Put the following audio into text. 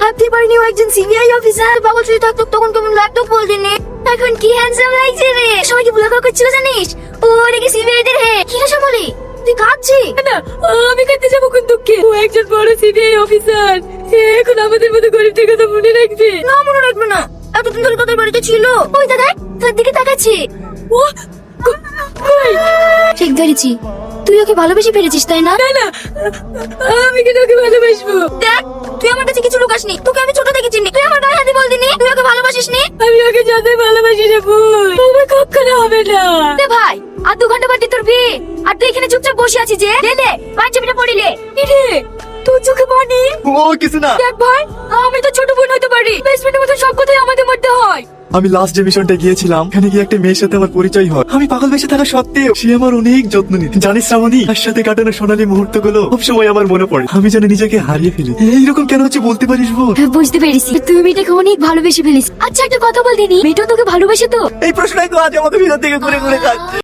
ভাবতে পারিনি ও একজন সিবিআই অফিসার। পাগল যদি থাকতো তখন কেমন লাগতো বলদিনি। এখন কি হ্যান্ডসাম লাগছে রে। সবাই কি বুলাকা করছিল জানিস? ও নাকি সিবিআই দের হে। কি রে বলি তুই কাঁদছিস? না, আমি কাঁদতে যাবো কোন দুঃখে? ও একজন বড় সিবিআই অফিসার। এখন আমাদের মতো গরিবদের কথা মনে রাখবে না, মনে রাখবে না। এতদিন ধরে তোদের বাড়িতে ছিল। ওই দাদা তোর দিকে তাকাচ্ছি। ও কই? ঠিক ধরেছি, তুই ওকে ভালোবেসে ফেলেছিস তাই না? না না, আমি কেন ওকে ভালোবাসবো? দেখ, তুই আমার কাছে কিছু লুকাসনি। তোকে আমি ছোট থেকে চিনি। তুই আমার গায়ে হাতে বলদিনি তুই ওকে ভালোবাসিস নি। আমি ওকে যতই ভালোবাসি রে বোন, আমার কখনো হবে না। রে ভাই, আর 2 ঘন্টা বাদে তোর বিয়ে, আর তুই এখানে চুপচাপ বসে আছিস যে? লে পাঞ্জাবিটা পরিলে। রে তোর চোখে পানি? ও কিছু না। দেখ ভাই, আমি তো ছোট বোন হতে পারি, বেস্ট ফ্রেন্ডের মতো সব কথাই আমাদের মধ্যে হয়। আমি লাস্ট যে মিশনটা গিয়েছিলাম, এখানে গিয়ে একটা মেয়ের সাথে আমার পরিচয় হয়। আমি পাগল বেশে থাকা সত্ত্বেও সে আমার অনেক যত্ন নিত। জানিস শ্রাবণী, তার সাথে কাটানো সোনালী মুহূর্ত গুলো সব সময় আমার মনে পড়ে। আমি যেন নিজেকে হারিয়ে ফেলি। এইরকম কেন হচ্ছে বলতে পারিস বোন? বুঝতে পেরেছি, তুই মেয়েটাকে অনেক ভালোবেসে ফেলিস। আচ্ছা একটা কথা বলদিনি, মেয়েটা তোকে ভালোবাসে তো? এই প্রশ্নটাই তো আজ আমাদের ভিতর থেকে ঘুরে ঘুরে কাজ।